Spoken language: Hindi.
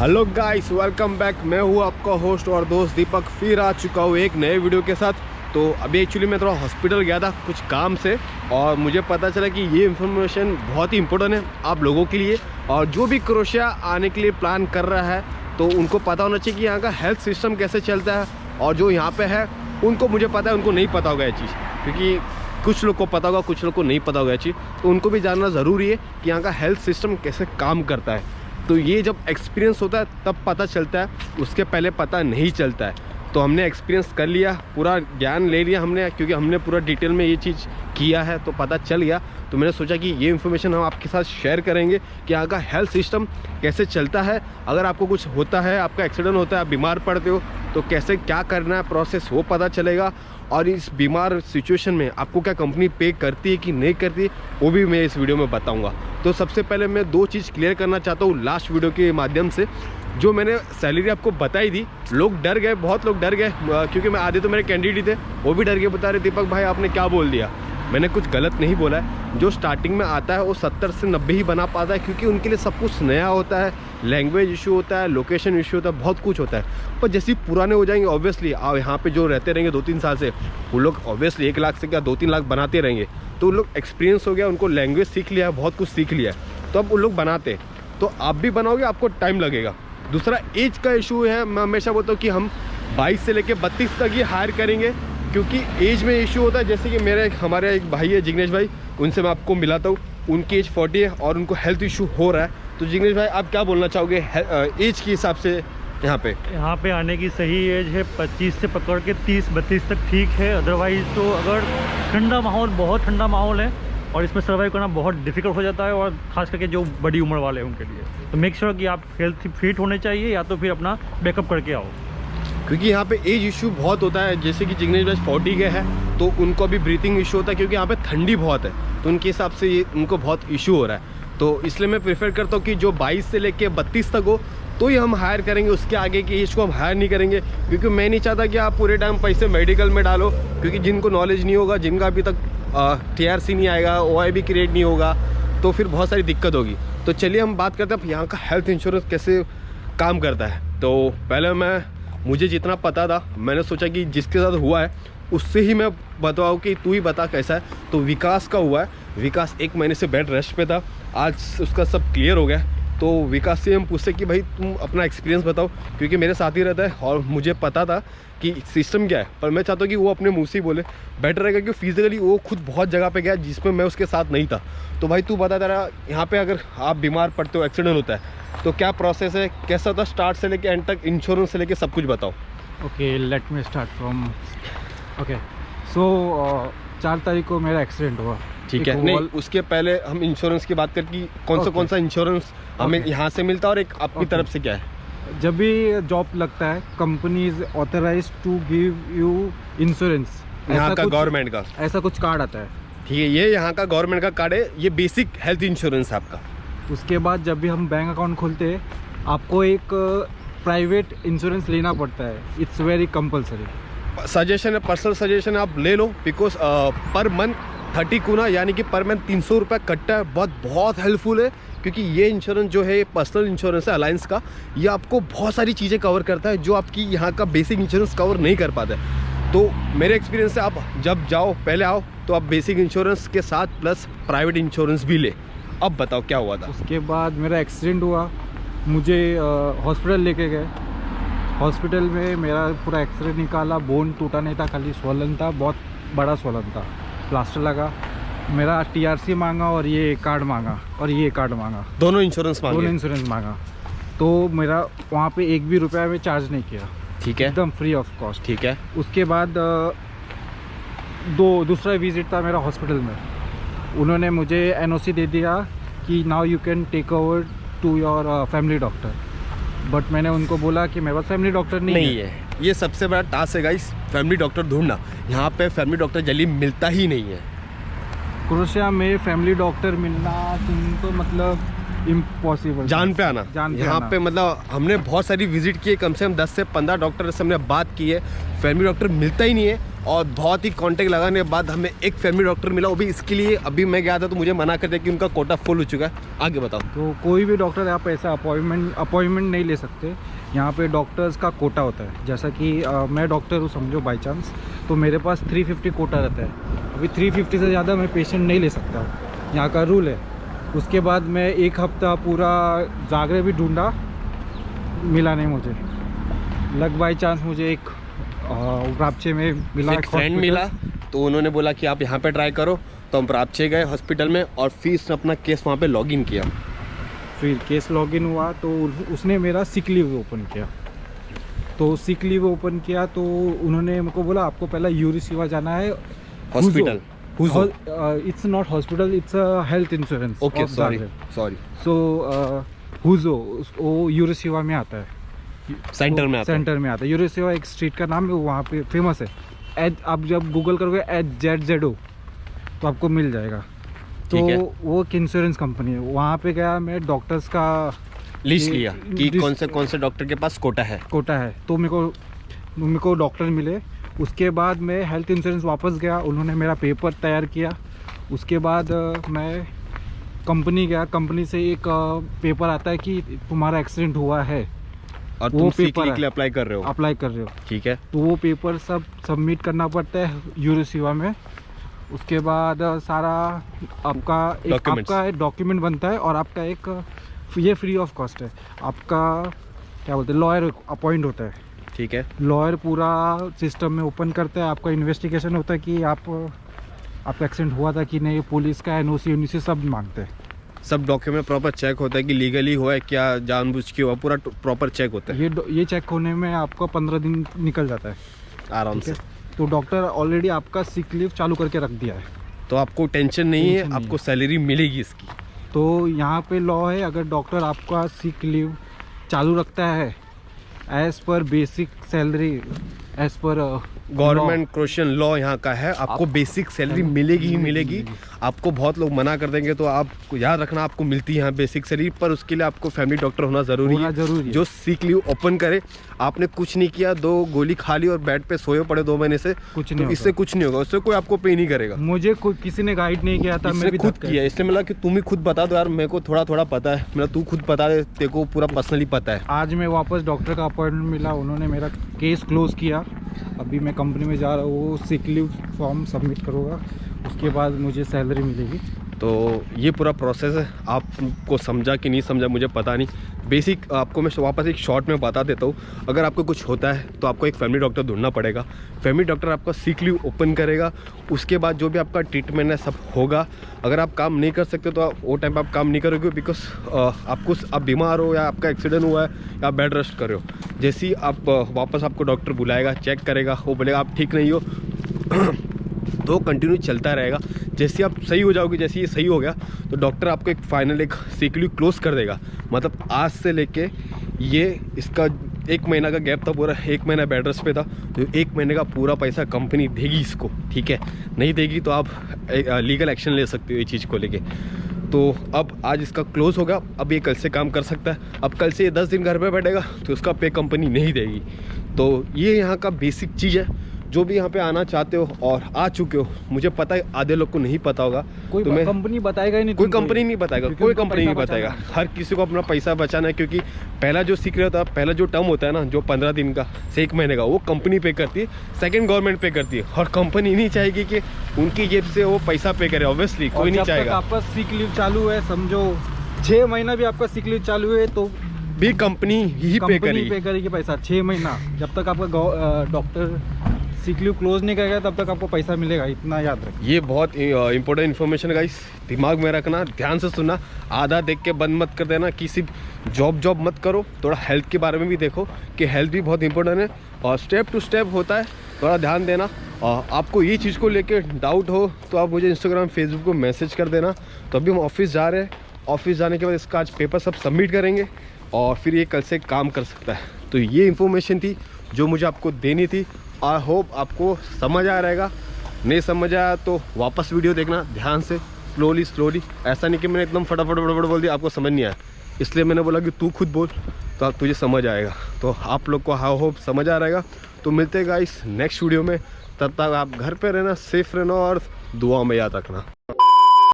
Hello guys, welcome back. मैं हूँ आपका होस्ट और दोस्त दीपक, फिर आ चुका हूँ एक नए वीडियो के साथ। तो अभी एक्चुअली मैं थोड़ा हॉस्पिटल गया था कुछ काम से, और मुझे पता चला कि ये इन्फॉर्मेशन बहुत ही इंपॉर्टेंट है आप लोगों के लिए। और जो भी क्रोएशिया आने के लिए प्लान कर रहा है तो उनको पता होना चाहिए कि यहाँ का हेल्थ सिस्टम कैसे चलता है। और जो यहाँ पे है उनको, मुझे पता है उनको नहीं पता होगा ये चीज़, क्योंकि कुछ लोग को पता होगा, कुछ लोग को नहीं पता होगा ये चीज़। तो उनको भी जानना ज़रूरी है कि यहाँ का हेल्थ सिस्टम कैसे काम करता है। तो ये जब एक्सपीरियंस होता है तब पता चलता है, उसके पहले पता नहीं चलता है। तो हमने एक्सपीरियंस कर लिया, पूरा ज्ञान ले लिया हमने, क्योंकि हमने पूरा डिटेल में ये चीज़ किया है तो पता चल गया। तो मैंने सोचा कि ये इन्फॉर्मेशन हम आपके साथ शेयर करेंगे कि यहाँ का हेल्थ सिस्टम कैसे चलता है। अगर आपको कुछ होता है, आपका एक्सीडेंट होता है, आप बीमार पड़ते हो, तो कैसे क्या करना है प्रोसेस वो पता चलेगा। और इस बीमार सिचुएशन में आपको क्या कंपनी पे करती है कि नहीं करती, वो भी मैं इस वीडियो में बताऊंगा। तो सबसे पहले मैं दो चीज़ क्लियर करना चाहता हूँ लास्ट वीडियो के माध्यम से। जो मैंने सैलरी आपको बताई थी, लोग डर गए, बहुत लोग डर गए, क्योंकि मैं आधे तो मेरे कैंडिडेट थे, वो भी डर के बता रहे दीपक भाई आपने क्या बोल दिया। मैंने कुछ गलत नहीं बोला है। जो स्टार्टिंग में आता है वो 70 से 90 ही बना पाता है, क्योंकि उनके लिए सब कुछ नया होता है, लैंग्वेज इशू होता है, लोकेशन इशू होता है, बहुत कुछ होता है। पर जैसे ही पुराने हो जाएंगे, ऑब्वियसली यहाँ पे जो रहते रहेंगे 2-3 साल से, वो लोग ऑब्वियसली 1 लाख से क्या 2-3 लाख बनाते रहेंगे। तो उन लोग एक्सपीरियंस हो गया, उनको लैंग्वेज सीख लिया है, बहुत कुछ सीख लिया है, तो अब उन लोग बनाते। तो आप भी बनाओगे, आपको टाइम लगेगा। दूसरा एज का इशू है। मैं हमेशा बोलता हूँ कि हम 22 से लेकर 32 तक ही हायर करेंगे, क्योंकि एज में इशू होता है। जैसे कि हमारे एक भाई है जिग्नेश भाई, उनसे मैं आपको मिलाता हूँ। उनकी एज 40 है और उनको हेल्थ इशू हो रहा है। तो जिग्नेश भाई आप क्या बोलना चाहोगे एज के हिसाब से? यहाँ पे आने की सही एज है 25 से पकड़ के 30-32 तक ठीक है। अदरवाइज़ तो अगर ठंडा माहौल, बहुत ठंडा माहौल है और इसमें सर्वाइव करना बहुत डिफिकल्ट हो जाता है, और ख़ास करके जो बड़ी उम्र वाले हैं उनके लिए। तो मेक श्योर कि आप हेल्थ फिट होने चाहिए, या तो फिर अपना बैकअप करके आओ, क्योंकि यहाँ पे एज इशू बहुत होता है। जैसे कि जिग्नेश भाई 40 के हैं, तो उनको भी ब्रीथिंग इशू होता है, क्योंकि यहाँ पे ठंडी बहुत है, तो उनके हिसाब से ये उनको बहुत इशू हो रहा है। तो इसलिए मैं प्रेफर करता हूँ कि जो 22 से लेके 32 तक हो तो ही हम हायर करेंगे, उसके आगे की एज को हम हायर नहीं करेंगे। क्योंकि मैं नहीं चाहता कि आप पूरे टाइम पैसे मेडिकल में डालो, क्योंकि जिनको नॉलेज नहीं होगा, जिनका अभी तक TRC नहीं आएगा, OIB क्रिएट नहीं होगा, तो फिर बहुत सारी दिक्कत होगी। तो चलिए हम बात करते हैं यहाँ का हेल्थ इंश्योरेंस कैसे काम करता है। तो पहले मुझे जितना पता था, मैंने सोचा कि जिसके साथ हुआ है उससे ही मैं बताऊँ कि तू ही बता कैसा है। तो विकास का हुआ है। विकास 1 महीने से बेड रेस्ट पे था, आज उसका सब क्लियर हो गया। तो विकास से हम पूछते कि भाई तुम अपना एक्सपीरियंस बताओ, क्योंकि मेरे साथ ही रहता है और मुझे पता था कि सिस्टम क्या है। पर मैं चाहता हूँ कि वो अपने मुँह से ही बोले, बेटर रहेगा, क्योंकि फिजिकली वो खुद बहुत जगह पे गया जिसमें मैं उसके साथ नहीं था। तो भाई तू बता रहा, यहाँ पे अगर आप बीमार पड़ते हो, एक्सीडेंट होता है, तो क्या प्रोसेस है, कैसा होता है स्टार्ट से लेके एंड तक, इंश्योरेंस से लेके सब कुछ बताओ। Okay, let me start from. Okay, so 4 तारीख को मेरा एक्सीडेंट हुआ, ठीक है। नहीं, उसके पहले हम इंश्योरेंस की बात करके कौन सा इंश्योरेंस हमें यहाँ से मिलता है और एक अपनी तरफ से क्या है। जब भी जॉब लगता है, company is authorize to give you insurance, यहाँ का गवर्नमेंट का ऐसा कुछ कार्ड आता है। ठीक है, ये यहाँ का गवर्नमेंट का कार्ड है, ये बेसिक हेल्थ इंश्योरेंस है आपका। उसके बाद जब भी हम बैंक अकाउंट खोलते हैं, आपको एक प्राइवेट इंश्योरेंस लेना पड़ता है। It's very compulsory. सजेशन है, पर्सनल सजेशन आप ले लो, बिकॉज पर मंथ 30 गुना, यानी कि पर मंथ 300 रुपये कटता है। बहुत हेल्पफुल है, क्योंकि ये इंश्योरेंस जो है, पर्सनल इंश्योरेंस है अलायंस का, ये आपको बहुत सारी चीज़ें कवर करता है जो आपकी यहाँ का बेसिक इंश्योरेंस कवर नहीं कर पाता है। तो मेरे एक्सपीरियंस से आप जब जाओ, पहले आओ तो आप बेसिक इंश्योरेंस के साथ प्लस प्राइवेट इंश्योरेंस भी ले। अब बताओ क्या हुआ था। उसके बाद मेरा एक्सीडेंट हुआ, मुझे हॉस्पिटल लेके गए। हॉस्पिटल में मेरा पूरा एक्सरे निकाला, बोन टूटा नहीं था, खाली स्वॉलन था, बहुत बड़ा स्वॉलन था। प्लास्टर लगा, मेरा TRC मांगा और ये कार्ड मांगा और ये कार्ड मांगा, दोनों इंश्योरेंस मांगा। तो मेरा वहाँ पे 1 भी रुपया में चार्ज नहीं किया, ठीक है, एकदम फ्री ऑफ कॉस्ट। ठीक है। उसके बाद दूसरा विजिट था मेरा हॉस्पिटल में। उन्होंने मुझे NOC दे दिया कि now you can take over to your family doctor. But मैंने उनको बोला कि मेरे पास फैमिली डॉक्टर नहीं है। ये सबसे बड़ा टास्क है गाइस, फैमिली डॉक्टर ढूंढना। यहाँ पे फैमिली डॉक्टर जल्दी मिलता ही नहीं है। क्रोएशिया में फैमिली डॉक्टर मिलना तुमको मतलब इम्पॉसिबल, जान पे आना। यहाँ पे मतलब हमने बहुत सारी विजिट की है, कम से कम 10 से 15 डॉक्टर से हमने बात की है, फैमिली डॉक्टर मिलता ही नहीं है। और बहुत ही कांटेक्ट लगाने के बाद हमें एक फैमिली डॉक्टर मिला, वो भी इसके लिए अभी मैं गया था तो मुझे मना कर दिया कि उनका कोटा फुल हो चुका है। आगे बताओ। तो कोई भी डॉक्टर आप ऐसा अपॉइंटमेंट नहीं ले सकते। यहाँ पे डॉक्टर्स का कोटा होता है। जैसा कि मैं डॉक्टर हूँ समझो बाई चांस, तो मेरे पास 350 कोटा रहता है। अभी 350 से ज़्यादा मैं पेशेंट नहीं ले सकता, यहाँ का रूल है। उसके बाद मैं एक हफ्ता पूरा जागरे भी ढूंढा, मिला नहीं मुझे। लग बाई चांस मुझे एक प्राप्चे में मिला, एक फ्रेंड मिला, तो उन्होंने बोला कि आप यहाँ पे ट्राई करो, तो हम प्राप्चे गए हॉस्पिटल में और फिर अपना केस वहाँ पे लॉगिन किया। फिर केस लॉगिन हुआ तो उसने मेरा सिक लीव ओपन किया। तो सिक लीव ओपन किया तो उन्होंने मेरे को बोला आपको पहला यूरिसिवा जाना है hospital. It's not hospital, it's a health insurance. Okay, sorry. So हुजो वो यूरिसिवा में आता है, सेंटर में आता है। सेंटर में आता है। यूरिसिवा एक स्ट्रीट का नाम है, वहाँ पे फेमस है। आप जब गूगल करोगे HZZO तो आपको मिल जाएगा। तो वो एक इंश्योरेंस कंपनी है। वहाँ पे गया मैं, डॉक्टर्स का लिस्ट लिया कि कौन से डॉक्टर के पास कोटा है। तो मेरे को डॉक्टर मिले। उसके बाद मैं हेल्थ इंश्योरेंस वापस गया, उन्होंने मेरा पेपर तैयार किया। उसके बाद मैं कंपनी गया, कंपनी से एक पेपर आता है कि तुम्हारा एक्सीडेंट हुआ है और तुम पेपर के लिए अप्लाई कर रहे हो। ठीक है। तो वो पेपर सब सबमिट करना पड़ता है यूरिसिवा में। उसके बाद सारा आपका डॉक्यूमेंट बनता है और आपका एक ये फ्री ऑफ कॉस्ट है। आपका क्या बोलते हैं, लॉयर अपॉइंट होता है। ठीक है। लॉयर पूरा सिस्टम में ओपन करता है, आपका इन्वेस्टिगेशन होता है कि आपका एक्सीडेंट हुआ था कि नहीं। पुलिस का NOC सब मांगते हैं। सब डॉक्यूमेंट प्रॉपर चेक होता है कि लीगली हुआ है क्या, जानबूझ के हुआ, पूरा प्रॉपर चेक होता है। ये चेक होने में आपको 15 दिन निकल जाता है आराम से। तो डॉक्टर ऑलरेडी आपका सिक लीव चालू करके रख दिया है, तो आपको टेंशन नहीं है, आपको सैलरी मिलेगी इसकी। तो यहाँ पे लॉ है, अगर डॉक्टर आपका सिक लीव चालू रखता है as per basic salary, as per government question law यहाँ का है, आपको बेसिक सैलरी मिलेगी ही मिलेगी। आपको बहुत लोग मना कर देंगे, तो आप याद रखना आपको मिलती है यहाँ बेसिक सैलरी, पर उसके लिए आपको फैमिली डॉक्टर होना जरूरी है जो सिक लीव ओपन करे। आपने कुछ नहीं किया, 2 गोली खा ली और बेड पे सोए पड़े 2 महीने से, कुछ तो नहीं इससे कुछ नहीं होगा, उससे कोई आपको पे नहीं करेगा। मुझे किसी ने गाइड नहीं किया था, मैं खुद किया। इसलिए मिला कि तुम ही खुद बता दो यार, मेरे को थोड़ा पता है, मेरा तू खुद बता दे, तेरे को पूरा पर्सनली पता है। आज मैं वापस डॉक्टर का अपॉइंटमेंट मिला, उन्होंने मेरा केस क्लोज किया। अभी मैं कंपनी में जा रहा हूँ, वो सिक लीव फॉर्म सबमिट करूँगा, उसके बाद मुझे सैलरी मिलेगी। तो ये पूरा प्रोसेस है। आपको समझा कि नहीं समझा मुझे पता नहीं, बेसिक आपको मैं वापस एक शॉर्ट में बता देता हूँ। अगर आपको कुछ होता है तो आपको एक फैमिली डॉक्टर ढूंढना पड़ेगा। फैमिली डॉक्टर आपका सिक लीव ओपन करेगा, उसके बाद जो भी आपका ट्रीटमेंट है सब होगा। अगर आप काम नहीं कर सकते तो वो टाइम पर आप काम नहीं करोगे, बिकॉज आप बीमार हो या आपका एक्सीडेंट हुआ है या बेड रेस्ट कर रहे हो। जैसे ही आप वापस आपको डॉक्टर बुलाएगा, चेक करेगा, वो बोलेगा आप ठीक नहीं हो तो कंटिन्यू चलता रहेगा। जैसे आप सही हो जाओगे, जैसे ये सही हो गया तो डॉक्टर आपको एक फाइनल एक सिक लीव क्लोज कर देगा। मतलब आज से लेके ये इसका 1 महीना का गैप था, पूरा 1 महीना बेड रेस्ट पे था, तो 1 महीने का पूरा पैसा कंपनी देगी इसको। ठीक है, नहीं देगी तो आप लीगल एक्शन ले सकते हो ये चीज़ को लेके। तो अब आज इसका क्लोज होगा, अब ये कल से काम कर सकता है। अब कल से ये 10 दिन घर पे बैठेगा तो उसका पे कंपनी नहीं देगी। तो ये यहाँ का बेसिक चीज़ है। जो भी यहाँ पे आना चाहते हो और आ चुके हो, मुझे पता है आधे लोग को नहीं पता होगा, कोई कंपनी बताएगा ही नहीं, कोई कंपनी नहीं बताएगा, कोई कंपनी नहीं बताएगा। हर किसी को अपना पैसा बचाना है, क्योंकि पहला जो सीख रहा होता है, पहला जो टर्म होता है ना, जो 15 दिन का से 1 महीने का, वो कंपनी पे करती है, सेकंड गवर्नमेंट पे करती है। और कंपनी नहीं चाहेगी कि उनकी जेब से वो पैसा पे करे, ऑब्वियसली कोई नहीं चाहेगा। आपका सिक लीव चालू है, समझो 6 महीना भी आपका सिक लीव चालू है तो भी कंपनी ही पे करेगी पैसा। 6 महीना जब तक आपका डॉक्टर सिक लीव क्लोज नहीं करेगा तब तक आपको पैसा मिलेगा, इतना याद रखिए। ये बहुत इंपॉर्टेंट इन्फॉर्मेशन है गाइस, दिमाग में रखना, ध्यान से सुनना, आधा देख के बंद मत कर देना कि सिर्फ जॉब मत करो, थोड़ा हेल्थ के बारे में भी देखो कि हेल्थ भी बहुत इंपॉर्टेंट है और स्टेप टू स्टेप होता है, थोड़ा ध्यान देना। और आपको ये चीज़ को लेके डाउट हो तो आप मुझे इंस्टाग्राम फेसबुक को मैसेज कर देना। तो अभी हम ऑफिस जा रहे हैं, ऑफिस जाने के बाद इसका आज पेपर सब सबमिट करेंगे और फिर ये कल से काम कर सकता है। तो ये इन्फॉर्मेशन थी जो मुझे आपको देनी थी। आई होप आपको समझ आ रहेगा, नहीं समझ आया तो वापस वीडियो देखना ध्यान से, स्लोली। ऐसा नहीं कि मैंने एकदम फटाफट बोल दिया आपको समझ नहीं आया, इसलिए मैंने बोला कि तू खुद बोल तो अब तुझे समझ आएगा। तो आप लोग को आई होप समझ आ रहेगा। तो मिलते हैं गाइस नेक्स्ट वीडियो में, तब तक आप घर पे रहना, सेफ रहना और दुआ में याद रखना।